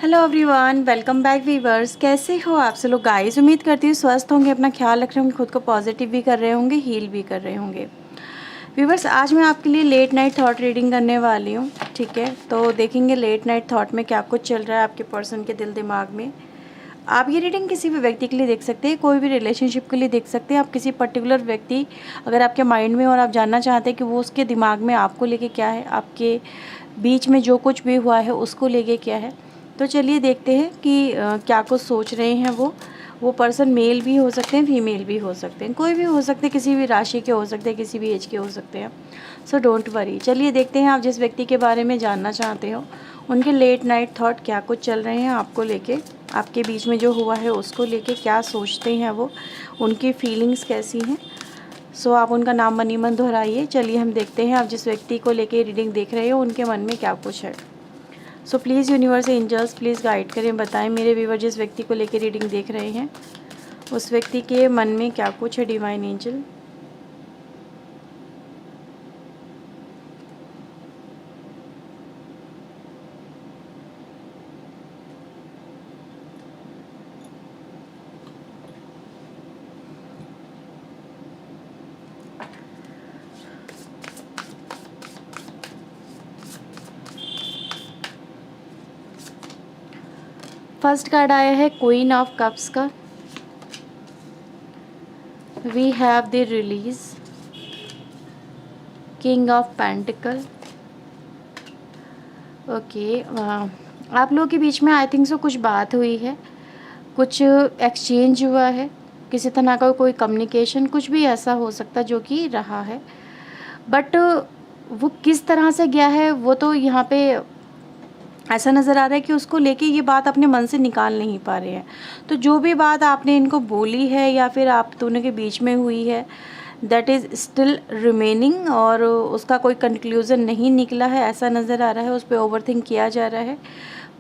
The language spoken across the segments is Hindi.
Hello everyone, welcome back viewers. कैसे हो आप सब लोग गाइस? उम्मीद करती हूँ स्वस्थ होंगे, अपना ख्याल रख रहे होंगे, खुद को पॉजिटिव भी कर रहे होंगे, हील भी कर रहे होंगे। वीवर्स, आज मैं आपके लिए लेट नाइट थॉट रीडिंग करने वाली हूँ। ठीक है, तो देखेंगे लेट नाइट थॉट में क्या कुछ चल रहा है आपके पर्सन के दिल दिमाग में। आप ये रीडिंग किसी भी व्यक्ति के लिए देख सकते हैं, कोई भी रिलेशनशिप के लिए देख सकते हैं। आप किसी पर्टिकुलर व्यक्ति अगर आपके माइंड में और आप जानना चाहते हैं कि वो उसके दिमाग में आपको लेके क्या है, आपके बीच में जो कुछ भी हुआ है उसको लेके क्या है, तो चलिए देखते हैं कि क्या कुछ सोच रहे हैं वो पर्सन। मेल भी हो सकते हैं, फीमेल भी हो सकते हैं, कोई भी हो सकते हैं, किसी भी राशि के हो सकते हैं, किसी भी एज के हो सकते हैं। सो डोंट वरी, चलिए देखते हैं आप जिस व्यक्ति के बारे में जानना चाहते हो उनके लेट नाइट थॉट क्या कुछ चल रहे हैं आपको लेके, आपके बीच में जो हुआ है उसको लेके क्या सोचते हैं वो, उनकी फीलिंग्स कैसी हैं। सो आप उनका नाम मनी मन दोहराइए। चलिए हम देखते हैं आप जिस व्यक्ति को लेके रीडिंग देख रहे हो उनके मन में क्या कुछ है। So please universe angels please guide करें, बताएं मेरे व्यूवर जिस व्यक्ति को लेकर रीडिंग देख रहे हैं उस व्यक्ति के मन में क्या कुछ है। डिवाइन एंजल, फर्स्ट कार्ड आया है क्वीन ऑफ कप्स का। We have the release, king of pentacle. Okay, आप लोगों के बीच में आई थिंक सो कुछ बात हुई है, कुछ एक्सचेंज हुआ है, किसी तरह का कोई कम्युनिकेशन, कुछ भी ऐसा हो सकता है जो कि रहा है। बट वो किस तरह से गया है वो तो यहाँ पे ऐसा नज़र आ रहा है कि उसको लेके ये बात अपने मन से निकाल नहीं पा रहे हैं। तो जो भी बात आपने इनको बोली है या फिर आप दोनों के बीच में हुई है, दैट इज़ स्टिल रिमेनिंग, और उसका कोई कंक्लूज़न नहीं निकला है ऐसा नज़र आ रहा है। उस पर ओवरथिंक किया जा रहा है,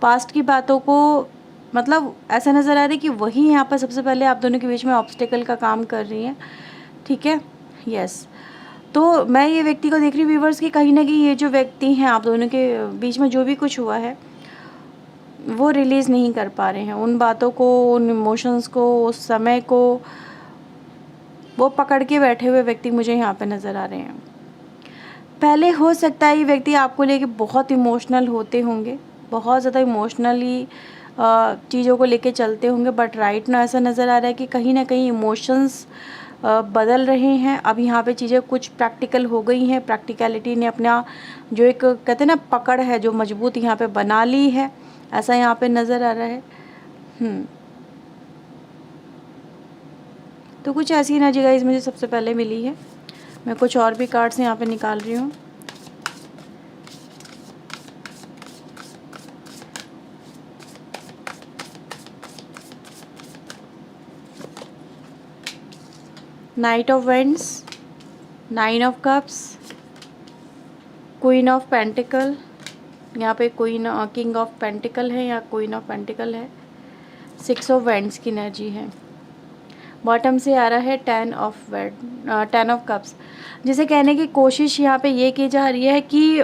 पास्ट की बातों को, मतलब ऐसा नज़र आ रहा है कि वही यहाँ पर सबसे पहले आप दोनों के बीच में ऑब्स्टेकल का काम कर रही हैं। ठीक है, यस। तो मैं ये व्यक्ति को देख रही हूँ व्यूवर्स कि कहीं ना कहीं ये जो व्यक्ति हैं आप दोनों के बीच में जो भी कुछ हुआ है वो रिलीज़ नहीं कर पा रहे हैं, उन बातों को, उन इमोशंस को, उस समय को वो पकड़ के बैठे हुए व्यक्ति मुझे यहाँ पे नज़र आ रहे हैं। पहले हो सकता है ये व्यक्ति आपको लेके बहुत इमोशनल होते होंगे, बहुत ज़्यादा इमोशनली चीज़ों को लेके चलते होंगे, बट राइट ना ऐसा नज़र आ रहा है कि कहीं ना कहीं इमोशंस बदल रहे हैं। अब यहाँ पे चीज़ें कुछ प्रैक्टिकल हो गई हैं, प्रैक्टिकलिटी ने अपना जो एक कहते हैं ना पकड़ है जो मजबूत यहाँ पे बना ली है, ऐसा यहाँ पे नज़र आ रहा है। तो कुछ ऐसी एनर्जी गाइस मुझे सबसे पहले मिली है। मैं कुछ और भी कार्ड्स यहाँ पे निकाल रही हूँ। Night of vends, nine of cups, queen of pentacle, यहाँ पे क्वीन किंग ऑफ पेंटिकल है या क्वीन ऑफ पेंटिकल है, सिक्स ऑफ वेंड्स की एनर्जी है। बॉटम से आ रहा है टेन ऑफ कप्स, जिसे कहने की कोशिश यहाँ पे ये की जा रही है कि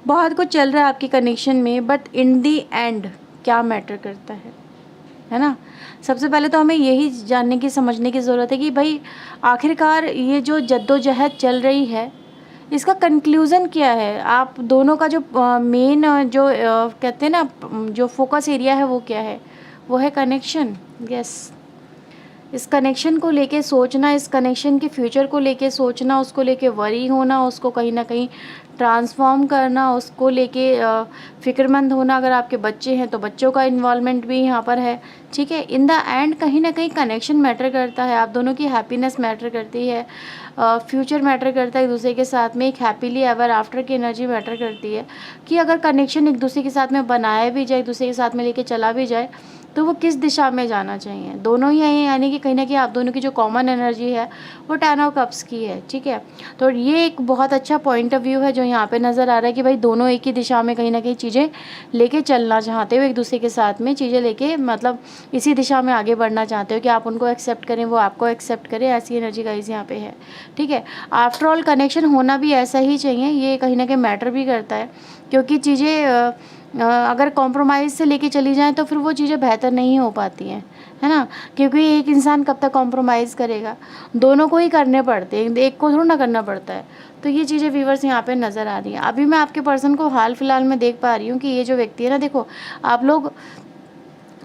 बहुत कुछ चल रहा है आपकी कनेक्शन में, बट इन दी एंड क्या मैटर करता है ना। सबसे पहले तो हमें यही जानने की, समझने की ज़रूरत है कि भाई आखिरकार ये जो जद्दोजहद चल रही है इसका कंक्लूज़न क्या है। आप दोनों का जो मेन जो कहते हैं ना जो फोकस एरिया है वो क्या है, वो है कनेक्शन। यस, इस कनेक्शन को लेके सोचना, इस कनेक्शन के फ्यूचर को लेके सोचना, उसको लेके वरी होना, उसको कहीं ना कहीं ट्रांसफॉर्म करना, उसको लेके फ़िक्रमंद होना। अगर आपके बच्चे हैं तो बच्चों का इन्वॉल्वमेंट भी यहाँ पर है। ठीक है, इन द एंड कहीं ना कहीं कनेक्शन मैटर करता है, आप दोनों की हैप्पीनेस मैटर करती है, फ्यूचर मैटर करता है एक दूसरे के साथ में, एक हैप्पीली एवर आफ्टर की एनर्जी मैटर करती है कि अगर कनेक्शन एक दूसरे के साथ में बनाया भी जाए, एक दूसरे के साथ में लेके चला भी जाए तो वो किस दिशा में जाना चाहिए। दोनों ही हैं, यानी कि कहीं ना कहीं आप दोनों की जो कॉमन एनर्जी है वो टेन ऑफ कप्स की है। ठीक है, तो ये एक बहुत अच्छा पॉइंट ऑफ व्यू है जो यहाँ पे नज़र आ रहा है कि भाई दोनों एक ही दिशा में कहीं ना कहीं चीज़ें लेके चलना चाहते हो, एक दूसरे के साथ में चीज़ें लेके, मतलब इसी दिशा में आगे बढ़ना चाहते हो कि आप उनको एक्सेप्ट करें, वो आपको एक्सेप्ट करें, ऐसी एनर्जी गाइस यहाँ पे है। ठीक है, आफ्टर ऑल कनेक्शन होना भी ऐसा ही चाहिए, ये कहीं ना कहीं मैटर भी करता है, क्योंकि चीज़ें अगर कॉम्प्रोमाइज़ से लेके चली जाएँ तो फिर वो चीज़ें बेहतर नहीं हो पाती हैं, है ना? क्योंकि एक इंसान कब तक कॉम्प्रोमाइज़ करेगा, दोनों को ही करने पड़ते हैं, एक को थोड़ी ना करना पड़ता है। तो ये चीज़ें व्यूअर्स यहाँ पे नज़र आ रही हैं। अभी मैं आपके पर्सन को हाल फिलहाल में देख पा रही हूँ कि ये जो व्यक्ति है ना, देखो आप लोग,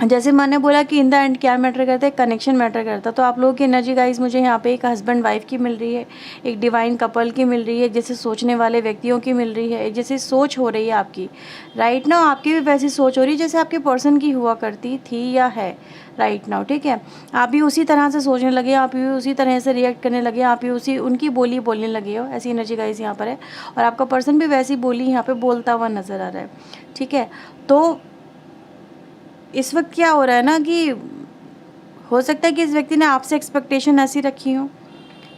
जैसे मैंने बोला कि इन द एंड क्या मैटर करता है, कनेक्शन मैटर करता है। तो आप लोगों की एनर्जी गाइस मुझे यहाँ पे एक हस्बैंड वाइफ की मिल रही है, एक डिवाइन कपल की मिल रही है, जैसे सोचने वाले व्यक्तियों की मिल रही है, जैसे सोच हो रही है आपकी राइट नाउ, आपकी भी वैसी सोच हो रही है जैसे आपके पर्सन की हुआ करती थी या है राइट नाउ, ठीक है। आप भी उसी तरह से सोचने लगे, आप भी उसी तरह से रिएक्ट करने लगे, आप भी उसी उनकी बोली बोलने लगे हो, ऐसी एनर्जी गाइस यहाँ पर है। और आपका पर्सन भी वैसी बोली यहाँ पर बोलता हुआ नज़र आ रहा है, ठीक है। तो इस वक्त क्या हो रहा है ना कि हो सकता है कि इस व्यक्ति ने आपसे एक्सपेक्टेशन ऐसी रखी हो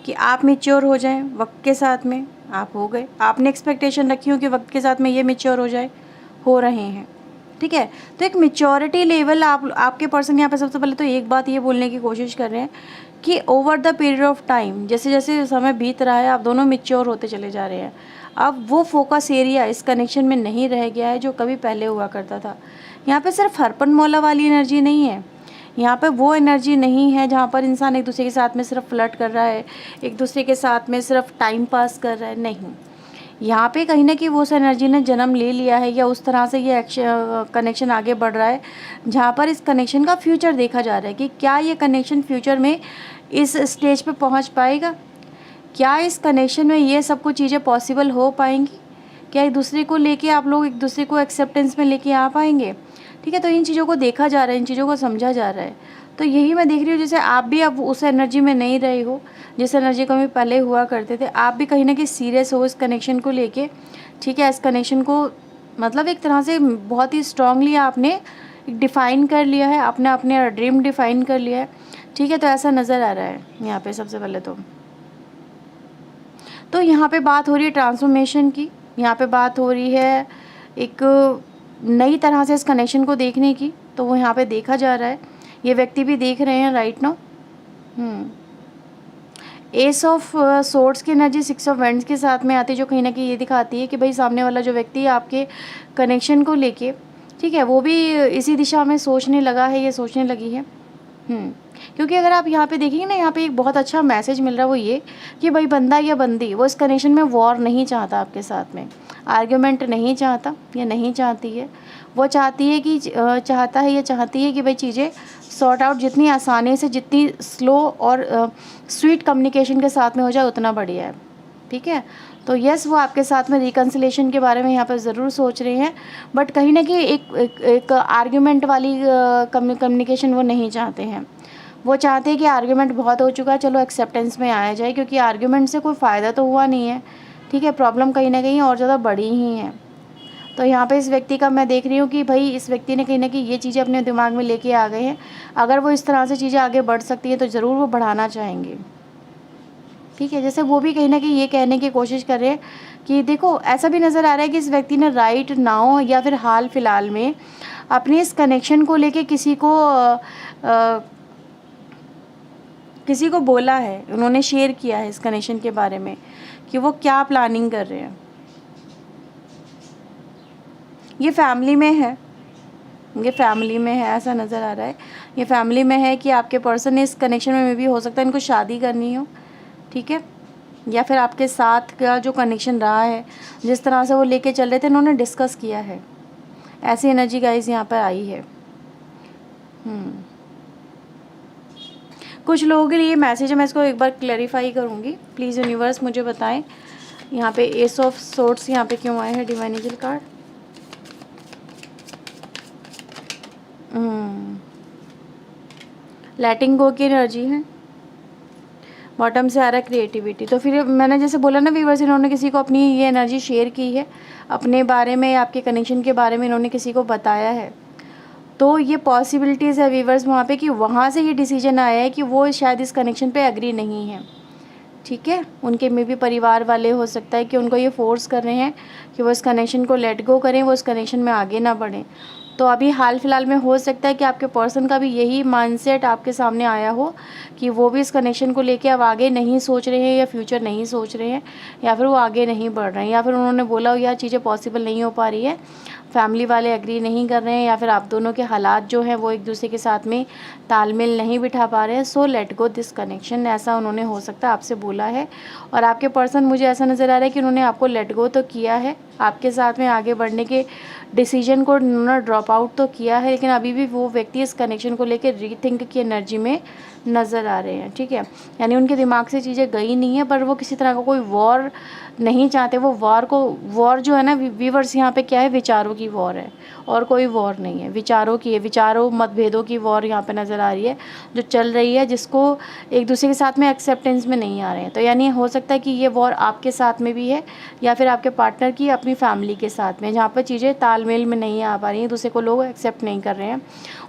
कि आप मैच्योर हो जाएं वक्त के साथ में, आप हो गए। आपने एक्सपेक्टेशन रखी हो कि वक्त के साथ में ये मैच्योर हो जाए, हो रहे हैं, ठीक है। तो एक मैच्योरिटी लेवल आपके पर्सन यहाँ पे सबसे पहले तो एक बात ये बोलने की कोशिश कर रहे हैं कि over the period of time, जैसे जैसे समय बीत रहा है, आप दोनों मैच्योर होते चले जा रहे हैं। अब वो फोकस एरिया इस कनेक्शन में नहीं रह गया है जो कभी पहले हुआ करता था। यहाँ पे सिर्फ हरपन मौला वाली एनर्जी नहीं है, यहाँ पे वो एनर्जी नहीं है जहाँ पर इंसान एक दूसरे के साथ में सिर्फ फ्लर्ट कर रहा है, एक दूसरे के साथ में सिर्फ टाइम पास कर रहा है, नहीं। यहाँ पे कहीं ना कहीं वो उस एनर्जी ने जन्म ले लिया है, या उस तरह से ये कनेक्शन आगे बढ़ रहा है जहाँ पर इस कनेक्शन का फ्यूचर देखा जा रहा है कि क्या ये कनेक्शन फ्यूचर में इस स्टेज पे पहुँच पाएगा, क्या इस कनेक्शन में ये सब कुछ चीज़ें पॉसिबल हो पाएंगी, क्या एक दूसरे को लेके आप लोग एक दूसरे को एक्सेप्टेंस में लेके आ पाएंगे, ठीक है। तो इन चीज़ों को देखा जा रहा है, इन चीज़ों को समझा जा रहा है। तो यही मैं देख रही हूँ, जैसे आप भी अब उस एनर्जी में नहीं रहे हो जिस एनर्जी को भी पहले हुआ करते थे, आप भी कहीं ना कहीं सीरियस हो इस कनेक्शन को लेके, ठीक है। इस कनेक्शन को मतलब एक तरह से बहुत ही स्ट्रांगली आपने डिफ़ाइन कर लिया है, आपने अपने ड्रीम डिफ़ाइन कर लिया है, ठीक है। तो ऐसा नज़र आ रहा है यहाँ पे सबसे पहले तो यहाँ पे बात हो रही है ट्रांसफॉर्मेशन की, यहाँ पे बात हो रही है एक नई तरह से इस कनेक्शन को देखने की। तो वो यहाँ पे देखा जा रहा है, ये व्यक्ति भी देख रहे हैं right now. S of swords की एनर्जी 6 ऑफ वैंड्स के साथ में आती है, जो कहीं ना कहीं ये दिखाती है कि भाई सामने वाला जो व्यक्ति है आपके कनेक्शन को लेके, ठीक है, वो भी इसी दिशा में सोचने लगा है, ये सोचने लगी है। क्योंकि अगर आप यहाँ पे देखेंगे ना, यहाँ पे एक बहुत अच्छा मैसेज मिल रहा है, वो ये कि भाई बंदा या बंदी वो इस कनेक्शन में वॉर नहीं चाहता, आपके साथ में आर्ग्यूमेंट नहीं चाहता या नहीं चाहती है। वो चाहती है कि चाहता है या चाहती है कि भाई चीज़ें सॉर्ट आउट जितनी आसानी से, जितनी स्लो और स्वीट कम्युनिकेशन के साथ में हो जाए उतना बढ़िया है, ठीक है। तो यस, वो आपके साथ में रिकन्सिलेशन के बारे में यहाँ पर ज़रूर सोच रहे हैं, बट कहीं ना कहीं एक आर्ग्यूमेंट वाली कम्युनिकेशन वो नहीं चाहते हैं। वो चाहते हैं कि आर्ग्यूमेंट बहुत हो चुका है, चलो एक्सेप्टेंस में आया जाए, क्योंकि आर्ग्यूमेंट से कोई फ़ायदा तो हुआ नहीं है, ठीक है। प्रॉब्लम कहीं ना कहीं और ज़्यादा बड़ी ही है। तो यहाँ पे इस व्यक्ति का मैं देख रही हूँ कि भाई इस व्यक्ति ने कहीं ना कहीं ये चीज़ें अपने दिमाग में लेके आ गए हैं। अगर वो इस तरह से चीज़ें आगे बढ़ सकती हैं तो ज़रूर वो बढ़ाना चाहेंगे, ठीक है। जैसे वो भी कहीं ना कहीं ये कहने की कोशिश कर रहे हैं कि देखो, ऐसा भी नज़र आ रहा है कि इस व्यक्ति ने राइट नाउ या फिर हाल फिलहाल में अपने इस कनेक्शन को लेके किसी को बोला है, उन्होंने शेयर किया है इस कनेक्शन के बारे में कि वो क्या प्लानिंग कर रहे हैं। ये फैमिली में है, ये फैमिली में है, ऐसा नज़र आ रहा है। ये फैमिली में है कि आपके पर्सन ने इस कनेक्शन में भी हो सकता है इनको शादी करनी हो, ठीक है, या फिर आपके साथ का जो कनेक्शन रहा है, जिस तरह से वो लेके चल रहे थे, इन्होंने डिस्कस किया है। ऐसी एनर्जी गाइस यहाँ पर आई है। कुछ लोगों के लिए मैसेज है, मैं इसको एक बार क्लैरिफाई करूँगी, प्लीज़ यूनिवर्स मुझे बताएं यहाँ पे एस ऑफ सोर्ड्स यहाँ पे क्यों आए हैं डिवाइन एंजल कार्ड। लेटिंग गो की एनर्जी है, बॉटम से आ रहा है क्रिएटिविटी। तो फिर मैंने जैसे बोला ना व्यूअर्स, इन्होंने किसी को अपनी ये एनर्जी शेयर की है, अपने बारे में, आपके कनेक्शन के बारे में इन्होंने किसी को बताया है। तो ये पॉसिबिलिटीज़ है व्यूअर्स वहाँ पे कि वहाँ से ये डिसीजन आया है कि वो शायद इस कनेक्शन पे एग्री नहीं है, ठीक है। उनके में भी परिवार वाले हो सकता है कि उनको ये फोर्स कर रहे हैं कि वो इस कनेक्शन को लेट गो करें, वो इस कनेक्शन में आगे ना बढ़ें। तो अभी हाल फिलहाल में हो सकता है कि आपके पर्सन का भी यही माइंडसेट आपके सामने आया हो कि वो भी इस कनेक्शन को लेके अब आगे नहीं सोच रहे हैं, या फ्यूचर नहीं सोच रहे हैं, या फिर वो आगे नहीं बढ़ रहे हैं, या फिर उन्होंने बोला हो यार चीज़ें पॉसिबल नहीं हो पा रही है, फैमिली वाले एग्री नहीं कर रहे हैं या फिर आप दोनों के हालात जो हैं वो एक दूसरे के साथ में तालमेल नहीं बिठा पा रहे हैं। So let go this connection, ऐसा उन्होंने हो सकता है आपसे बोला है। और आपके पर्सन, मुझे ऐसा नज़र आ रहा है कि उन्होंने आपको लेट गो तो किया है, आपके साथ में आगे बढ़ने के डिसीजन को उन्होंने ड्रॉप आउट तो किया है, लेकिन अभी भी वो व्यक्ति इस कनेक्शन को लेकर रीथिंक की एनर्जी में नज़र आ रहे हैं। ठीक है, यानी उनके दिमाग से चीज़ें गई नहीं है, पर वो किसी तरह का कोई वॉर नहीं चाहते। वो वॉर जो है ना व्यूअर्स, यहाँ पे क्या है, विचारों की वॉर है और कोई वॉर नहीं है, विचारों की है। विचारों मतभेदों की वॉर यहाँ पे नज़र आ रही है जो चल रही है, जिसको एक दूसरे के साथ में एक्सेप्टेंस में नहीं आ रहे हैं। तो यानी हो सकता है कि ये वॉर आपके साथ में भी है या फिर आपके पार्टनर की अपनी फैमिली के साथ में, जहाँ पर चीज़ें तालमेल में नहीं आ पा रही हैं, दूसरे को लोग एक्सेप्ट नहीं कर रहे हैं।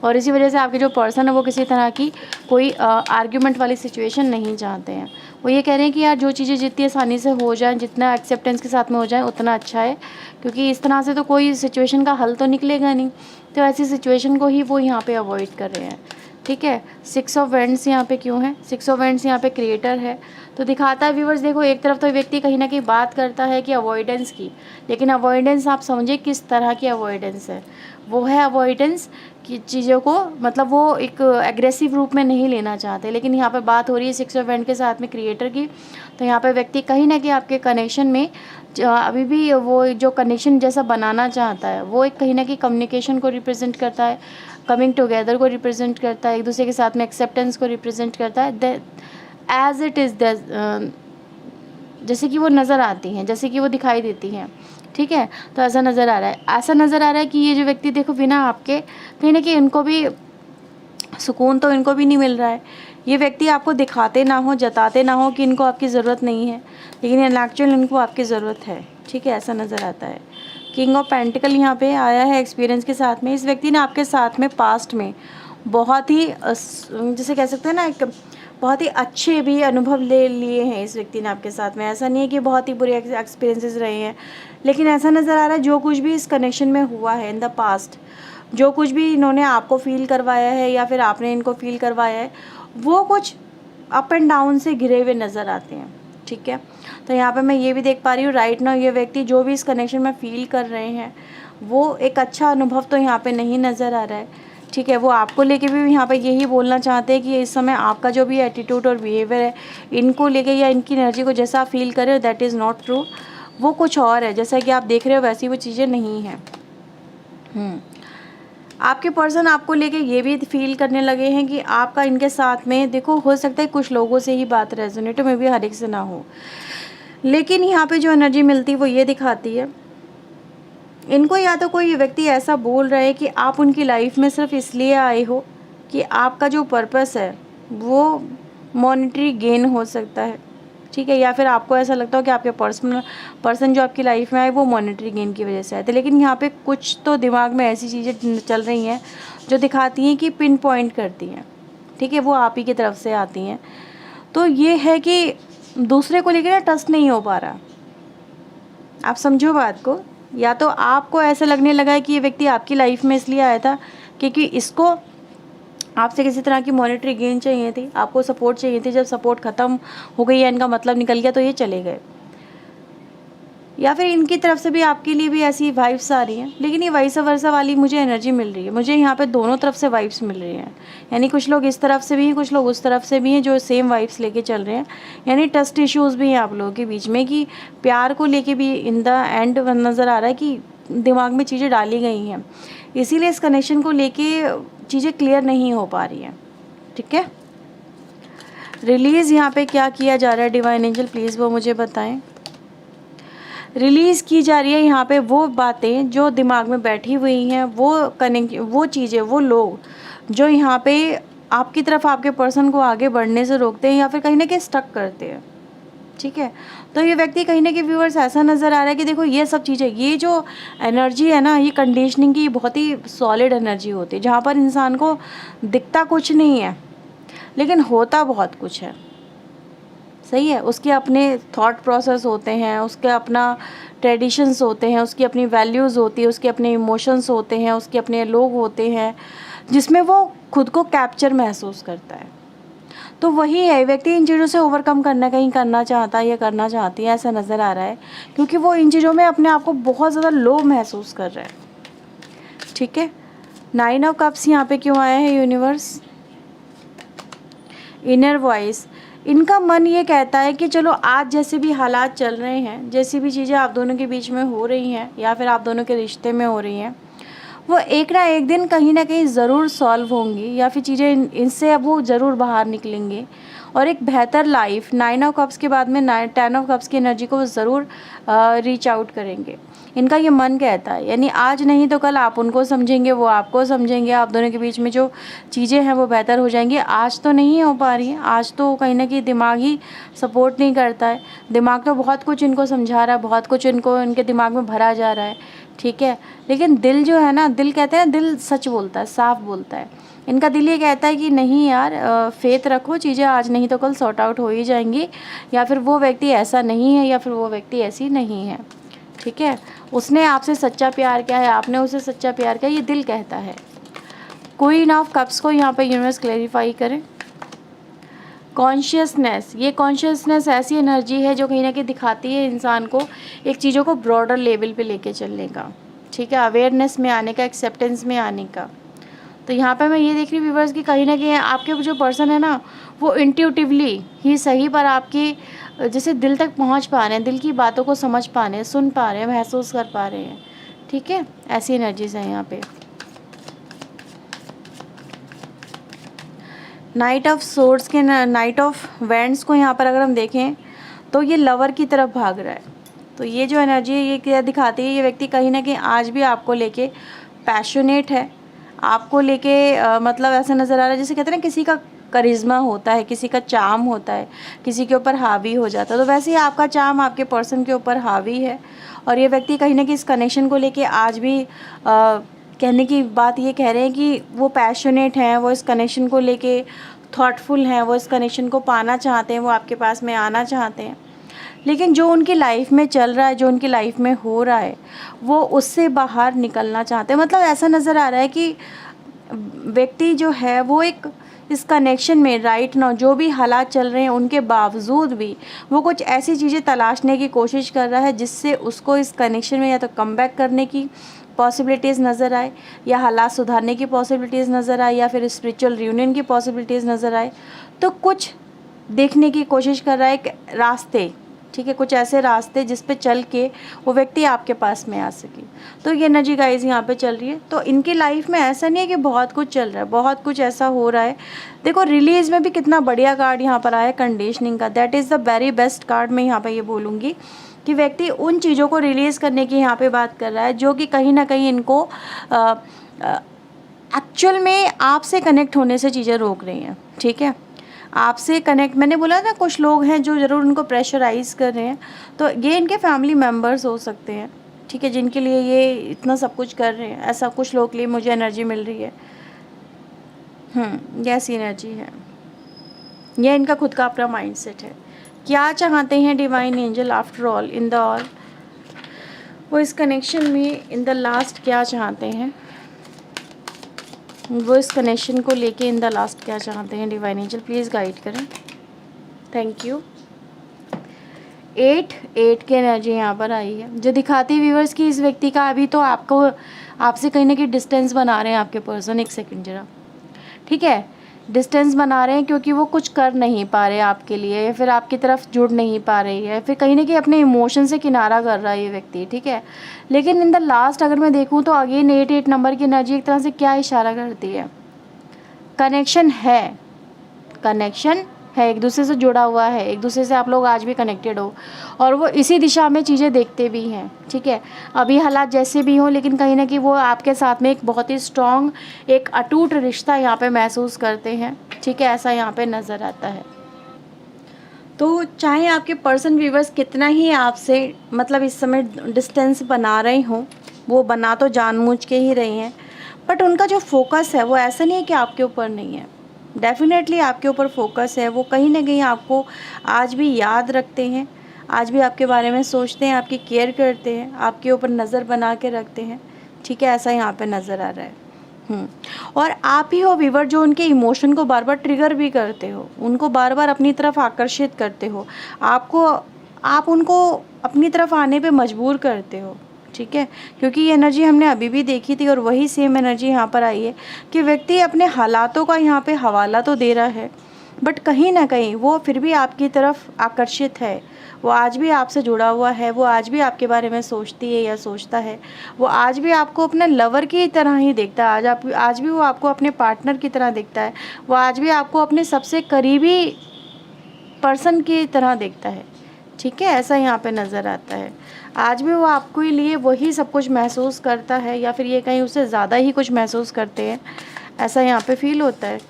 और इसी वजह से आपके जो पर्सन है वो किसी तरह की कोई आर्ग्यूमेंट वाली सिचुएशन नहीं चाहते हैं। वो ये कह रहे हैं कि यार जो चीज़ें जितनी आसानी से हो जाएं, जितना एक्सेप्टेंस के साथ में हो जाए उतना अच्छा है, क्योंकि इस तरह से तो कोई सिचुएशन का हल तो निकलेगा नहीं। तो ऐसी सिचुएशन को ही वो यहाँ पे अवॉइड कर रहे हैं। ठीक है, 6 ऑफ वैंड्स यहाँ पे क्यों है? 6 ऑफ वैंड्स यहाँ पे क्रिएटर है, तो दिखाता है व्यूवर्स, देखो एक तरफ तो व्यक्ति कहीं ना कहीं बात करता है कि अवॉइडेंस की, लेकिन अवॉइडेंस आप समझे किस तरह की अवॉइडेंस है। वो है अवॉइडेंस कि चीज़ों को, मतलब वो एक एग्रेसिव रूप में नहीं लेना चाहते, लेकिन यहाँ पर बात हो रही है 6 ऑफ वैंड के साथ में क्रिएटर की। तो यहाँ पर व्यक्ति कहीं ना कहीं आपके कनेक्शन में अभी भी वो जो कनेक्शन जैसा बनाना चाहता है, वो एक कहीं ना कहीं कम्युनिकेशन को रिप्रेजेंट करता है, कमिंग टुगेदर को रिप्रेजेंट करता है, एक दूसरे के साथ में एक्सेप्टेंस को रिप्रेजेंट करता है। एज इट इज़, जैसे कि वो नज़र आती हैं, जैसे कि वो दिखाई देती हैं। ठीक है, तो ऐसा नज़र आ रहा है, ऐसा नज़र आ रहा है कि ये जो व्यक्ति देखो बिना आपके कहीं ना कहीं इनको भी सुकून तो इनको भी नहीं मिल रहा है। ये व्यक्ति आपको दिखाते ना हो, जताते ना हो कि इनको आपकी ज़रूरत नहीं है, लेकिन एक्चुअल इनको आपकी ज़रूरत है। ठीक है, ऐसा नज़र आता है। किंग ऑफ पेंटिकल यहाँ पे आया है एक्सपीरियंस के साथ में। इस व्यक्ति ने आपके साथ में पास्ट में बहुत ही जैसे कह सकते हैं ना, एक बहुत ही अच्छे भी अनुभव ले लिए हैं इस व्यक्ति ने आपके साथ में। ऐसा नहीं है कि बहुत ही बुरे एक्सपीरियंसेस रहे हैं, लेकिन ऐसा नज़र आ रहा है जो कुछ भी इस कनेक्शन में हुआ है इन द पास्ट, जो कुछ भी इन्होंने आपको फील करवाया है या फिर आपने इनको फील करवाया है, वो कुछ अप एंड डाउन से घिरे हुए नज़र आते हैं। ठीक है, तो यहाँ पे मैं ये भी देख पा रही हूँ राइट नाउ ये व्यक्ति जो भी इस कनेक्शन में फ़ील कर रहे हैं वो एक अच्छा अनुभव तो यहाँ पे नहीं नज़र आ रहा है। ठीक है, वो आपको लेके भी यहाँ पे यही बोलना चाहते हैं कि इस समय आपका जो भी एटीट्यूड और बिहेवियर है इनको लेके या इनकी एनर्जी को जैसा आप फील कर रहे हो दैट इज़ नॉट ट्रू। वो कुछ और है, जैसा कि आप देख रहे हो वैसी वो चीज़ें नहीं हैं। आपके पर्सन आपको लेके ये भी फील करने लगे हैं कि आपका इनके साथ में, देखो हो सकता है कुछ लोगों से ही बात रेजोनेट में भी हर एक से ना हो, लेकिन यहाँ पे जो एनर्जी मिलती है वो ये दिखाती है इनको या तो कोई व्यक्ति ऐसा बोल रहा है कि आप उनकी लाइफ में सिर्फ इसलिए आए हो कि आपका जो पर्पस है वो मॉनेटरी गेन हो सकता है। ठीक है, या फिर आपको ऐसा लगता हो कि आपके पर्सन जो आपकी लाइफ में आए वो मॉनेटरी गेन की वजह से आए थे, लेकिन यहाँ पे कुछ तो दिमाग में ऐसी चीज़ें चल रही हैं जो दिखाती हैं कि पिन पॉइंट करती हैं। ठीक है, वो आप ही की तरफ से आती हैं। तो ये है कि दूसरे को लेकर ना ट्रस्ट नहीं हो पा रहा। आप समझो बात को, या तो आपको ऐसा लगने लगा है कि ये व्यक्ति आपकी लाइफ में इसलिए आया था क्योंकि इसको आपसे किसी तरह की मॉनेटरी गेन चाहिए थी, आपको सपोर्ट चाहिए थी। जब सपोर्ट ख़त्म हो गई या इनका मतलब निकल गया तो ये चले गए, या फिर इनकी तरफ से भी आपके लिए भी ऐसी वाइब्स आ रही हैं, लेकिन ये वाइस वर्सा वाली मुझे एनर्जी मिल रही है। मुझे यहाँ पे दोनों तरफ से वाइब्स मिल रही हैं, यानी कुछ लोग इस तरफ से भी हैं, कुछ लोग उस तरफ से भी हैं जो सेम वाइब्स लेके चल रहे हैं। यानी ट्रस्ट इश्यूज़ भी हैं आप लोगों के बीच में कि प्यार को लेके भी इन द एंड नज़र आ रहा है कि दिमाग में चीज़ें डाली गई हैं, इसीलिए इस कनेक्शन को लेके चीज़ें क्लियर नहीं हो पा रही हैं। ठीक है, रिलीज़ यहाँ पे क्या किया जा रहा है डिवाइन एंजल प्लीज़ वो मुझे बताएं। रिलीज़ की जा रही है यहाँ पे वो बातें जो दिमाग में बैठी हुई हैं, वो चीज़ें, वो लोग जो यहाँ पे आपकी तरफ आपके पर्सन को आगे बढ़ने से रोकते हैं या फिर कहीं ना कहीं स्टक करते हैं। ठीक है, तो ये व्यक्ति कहीं ना कहीं व्यूअर्स ऐसा नज़र आ रहा है कि देखो ये सब चीज़ें, ये जो एनर्जी है ना, ये कंडीशनिंग की बहुत ही सॉलिड एनर्जी होती है, जहाँ पर इंसान को दिखता कुछ नहीं है लेकिन होता बहुत कुछ है। सही है, उसके अपने थॉट प्रोसेस होते हैं, उसके अपना ट्रेडिशंस होते हैं, उसकी अपनी वैल्यूज़ होती है, उसके अपने इमोशंस होते हैं, उसके अपने लोग होते हैं जिसमें वो खुद को कैप्चर महसूस करता है। तो वही है, व्यक्ति इन चीज़ों से ओवरकम करना चाहता है या करना चाहती है, ऐसा नज़र आ रहा है, क्योंकि वो इन चीज़ों में अपने आप को बहुत ज़्यादा लो महसूस कर रहा है। ठीक है। 9 ऑफ कप्स यहाँ पे क्यों आया है यूनिवर्स? इनर वॉइस, इनका मन ये कहता है कि चलो आज जैसे भी हालात चल रहे हैं, जैसी भी चीज़ें आप दोनों के बीच में हो रही हैं या फिर आप दोनों के रिश्ते में हो रही हैं, वो एक ना एक दिन कहीं ना कहीं ज़रूर सॉल्व होंगी या फिर चीज़ें इनसे अब वो ज़रूर बाहर निकलेंगे और एक बेहतर लाइफ 9 ऑफ कप्स के बाद में 10 ऑफ कप्स की एनर्जी को वो ज़रूर रीच आउट करेंगे। इनका ये मन कहता है, यानी आज नहीं तो कल आप उनको समझेंगे, वो आपको समझेंगे, आप दोनों के बीच में जो चीज़ें हैं वो बेहतर हो जाएंगी। आज तो नहीं हो पा रही हैं, आज तो कहीं ना कहीं दिमाग ही सपोर्ट नहीं करता है। दिमाग तो बहुत कुछ इनको समझा रहा है, बहुत कुछ इनको इनके दिमाग में भरा जा रहा है, ठीक है, लेकिन दिल जो है ना, दिल कहते हैं, दिल सच बोलता है, साफ बोलता है। इनका दिल ये कहता है कि नहीं यार, फेथ रखो, चीज़ें आज नहीं तो कल सॉर्ट आउट हो ही जाएंगी, या फिर वो व्यक्ति ऐसा नहीं है या फिर वो व्यक्ति ऐसी नहीं है, ठीक है। उसने आपसे सच्चा प्यार किया है, आपने उसे सच्चा प्यार किया, ये दिल कहता है। क्वीन ऑफ कप्स को यहाँ पे यूनिवर्स क्लैरिफाई करें। कॉन्शियसनेस, ये कॉन्शियसनेस ऐसी एनर्जी है जो कहीं ना कहीं दिखाती है इंसान को एक चीज़ों को ब्रॉडर लेवल पे लेके चलने का, ठीक है, अवेयरनेस में आने का, एक्सेप्टेंस में आने का। तो यहाँ पे मैं ये देख रही हूँ व्यूअर्स कि कहीं ना कहीं आपके जो पर्सन है ना, वो इंट्यूटिवली ही सही पर आपकी जैसे दिल तक पहुँच पा रहे हैं, दिल की बातों को समझ पा रहे हैं, सुन पा रहे हैं, महसूस कर पा रहे हैं, ठीक है, ऐसी एनर्जीज है यहाँ पे। नाइट ऑफ सोर्ड्स के नाइट ऑफ वैंड्स को यहाँ पर अगर हम देखें तो ये लवर की तरफ भाग रहा है। तो ये जो एनर्जी है ये क्या दिखाती है, ये व्यक्ति कहीं ना कहीं आज भी आपको लेके पैशनेट है, आपको लेके मतलब ऐसा नज़र आ रहा है जैसे कहते हैं ना किसी का करिश्मा होता है, किसी का चार्म होता है, किसी के ऊपर हावी हो जाता है, तो वैसे ही आपका चार्म आपके पर्सन के ऊपर हावी है। और ये व्यक्ति कहीं ना कहीं इस कनेक्शन को लेके आज भी कहने की बात ये कह रहे हैं कि वो पैशनेट हैं, वो इस कनेक्शन को लेके थॉटफुल हैं, वो इस कनेक्शन को पाना चाहते हैं, वो आपके पास में आना चाहते हैं। लेकिन जो उनकी लाइफ में चल रहा है, जो उनकी लाइफ में हो रहा है, वो उससे बाहर निकलना चाहते हैं। मतलब ऐसा नज़र आ रहा है कि व्यक्ति जो है वो एक इस कनेक्शन में राइट नाउ जो भी हालात चल रहे हैं उनके बावजूद भी वो कुछ ऐसी चीज़ें तलाशने की कोशिश कर रहा है जिससे उसको इस कनेक्शन में या तो कम बैक करने की पॉसिबिलिटीज़ नज़र आए, या हालात सुधारने की पॉसिबिलिटीज़ नज़र आए, या फिर स्पिरिचुअल रियूनियन की पॉसिबिलिटीज़ नज़र आए। तो कुछ देखने की कोशिश कर रहा है एक रास्ते, ठीक है, कुछ ऐसे रास्ते जिस पे चल के वो व्यक्ति आपके पास में आ सके। तो ये एनर्जी गाइस यहाँ पे चल रही है। तो इनकी लाइफ में ऐसा नहीं है कि बहुत कुछ चल रहा है, बहुत कुछ ऐसा हो रहा है। देखो रिलीज़ में भी कितना बढ़िया कार्ड यहाँ पर आया है, कंडीशनिंग का। That is the very best card मैं यहाँ पर ये बोलूँगी कि व्यक्ति उन चीज़ों को रिलीज़ करने की यहाँ पे बात कर रहा है जो कि कहीं ना कहीं इनको एक्चुअल में आपसे कनेक्ट होने से चीज़ें रोक रही हैं, ठीक है। आपसे कनेक्ट, मैंने बोला ना कुछ लोग हैं जो ज़रूर उनको प्रेशराइज़ कर रहे हैं, तो ये इनके फैमिली मेम्बर्स हो सकते हैं, ठीक है, जिनके लिए ये इतना सब कुछ कर रहे हैं। ऐसा कुछ लोग के लिए मुझे एनर्जी मिल रही है। ये ऐसी एनर्जी है, यह इनका खुद का अपना माइंडसेट है। क्या चाहते हैं divine angel after all in the all, वो इस कनेक्शन में इन द लास्ट क्या चाहते हैं, वो इस कनेक्शन को लेके इन द लास्ट क्या चाहते हैं। डिवाइन एंजल प्लीज़ गाइड करें, थैंक यू। 8 की एनर्जी यहाँ पर आई है जो दिखाती व्यूअर्स कि इस व्यक्ति का अभी तो आपको आपसे कहीं ना कहीं डिस्टेंस बना रहे हैं आपके पर्सन। एक सेकंड जरा, ठीक है, डिस्टेंस बना रहे हैं क्योंकि वो कुछ कर नहीं पा रहे आपके लिए, या फिर आपकी तरफ जुड़ नहीं पा रही है, फिर कहीं ना कहीं अपने इमोशन से किनारा कर रहा है ये व्यक्ति, ठीक है। लेकिन इन द लास्ट अगर मैं देखूं तो अगेन 8 नंबर की एनर्जी एक तरह से क्या इशारा करती है, कनेक्शन है, कनेक्शन है, एक दूसरे से जुड़ा हुआ है, एक दूसरे से आप लोग आज भी कनेक्टेड हो और वो इसी दिशा में चीज़ें देखते भी हैं, ठीक है। अभी हालात जैसे भी हों लेकिन कहीं ना कहीं वो आपके साथ में एक बहुत ही स्ट्रॉन्ग, एक अटूट रिश्ता यहाँ पे महसूस करते हैं, ठीक है, ऐसा यहाँ पे नज़र आता है। तो चाहे आपके पर्सन व्यूवर्स कितना ही आपसे मतलब इस समय डिस्टेंस बना रहे हों, वो बना तो जानबूझ के ही रहे हैं, बट उनका जो फोकस है वो ऐसा नहीं है कि आपके ऊपर नहीं है, डेफिनेटली आपके ऊपर फोकस है। वो कहीं ना कहीं आपको आज भी याद रखते हैं, आज भी आपके बारे में सोचते हैं, आपकी केयर करते हैं, आपके ऊपर नज़र बना के रखते हैं, ठीक है, ऐसा यहाँ पे नज़र आ रहा है। और आप ही हो व्यूअर जो उनके इमोशन को बार बार ट्रिगर भी करते हो, उनको बार बार अपनी तरफ आकर्षित करते हो, आप उनको अपनी तरफ आने पे मजबूर करते हो, ठीक है, क्योंकि ये एनर्जी हमने अभी भी देखी थी और वही सेम एनर्जी यहाँ पर आई है कि व्यक्ति अपने हालातों का यहाँ पे हवाला तो दे रहा है, बट कहीं ना कहीं वो फिर भी आपकी तरफ आकर्षित है, वो आज भी आपसे जुड़ा हुआ है, वो आज भी आपके बारे में सोचती है या सोचता है, वो आज भी आपको अपने लवर की तरह ही देखता है, आज भी वो आपको अपने पार्टनर की तरह देखता है, वो आज भी आपको अपने सबसे करीबी पर्सन की तरह देखता है। ठीक है, ऐसा यहाँ पे नज़र आता है। आज भी वो आपके लिए वही सब कुछ महसूस करता है या फिर ये कहीं उससे ज़्यादा ही कुछ महसूस करते हैं, ऐसा यहाँ पे फील होता है।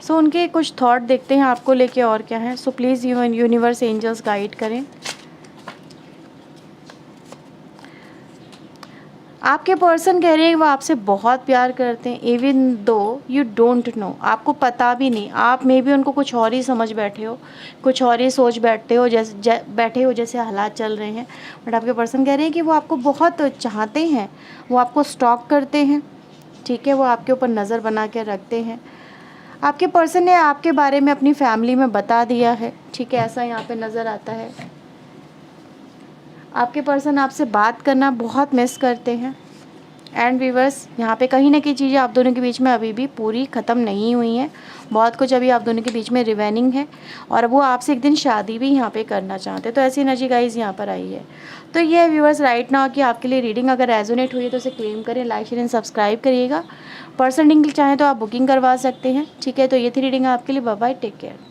सो उनके कुछ थॉट देखते हैं आपको लेके और क्या है। So please universe angels guide करें। आपके पर्सन कह रहे हैं वो आपसे बहुत प्यार करते हैं, even though you don't know, आपको पता भी नहीं, आप मे भी उनको कुछ और ही समझ बैठे हो, कुछ और ही सोच बैठे हो जैसे हालात चल रहे हैं, बट आपके पर्सन कह रहे हैं कि वो आपको बहुत चाहते हैं, वो आपको स्टॉक करते हैं। ठीक है, वो आपके ऊपर नज़र बना के रखते हैं। आपके पर्सन ने आपके बारे में अपनी फैमिली में बता दिया है। ठीक है, ऐसा यहाँ पे नज़र आता है। आपके पर्सन आपसे बात करना बहुत मिस करते हैं। एंड व्यूअर्स, यहाँ पे कहीं ना कहीं चीज़ें आप दोनों के बीच में अभी भी पूरी ख़त्म नहीं हुई हैं, बहुत कुछ अभी आप दोनों के बीच में रिवेनिंग है और वो आपसे एक दिन शादी भी यहाँ पे करना चाहते हैं। तो ऐसी एनर्जी गाइज यहाँ पर आई है। तो ये व्यूअर्स राइट नाउ कि आपके लिए रीडिंग अगर रेजोनेट हुई है तो उसे क्लेम करें, लाइक शेयर एंड सब्सक्राइब करिएगा। पर्सन रीडिंग चाहें तो आप बुकिंग करवा सकते हैं। ठीक है, तो ये थी रीडिंग आपके लिए। Bye bye, take care.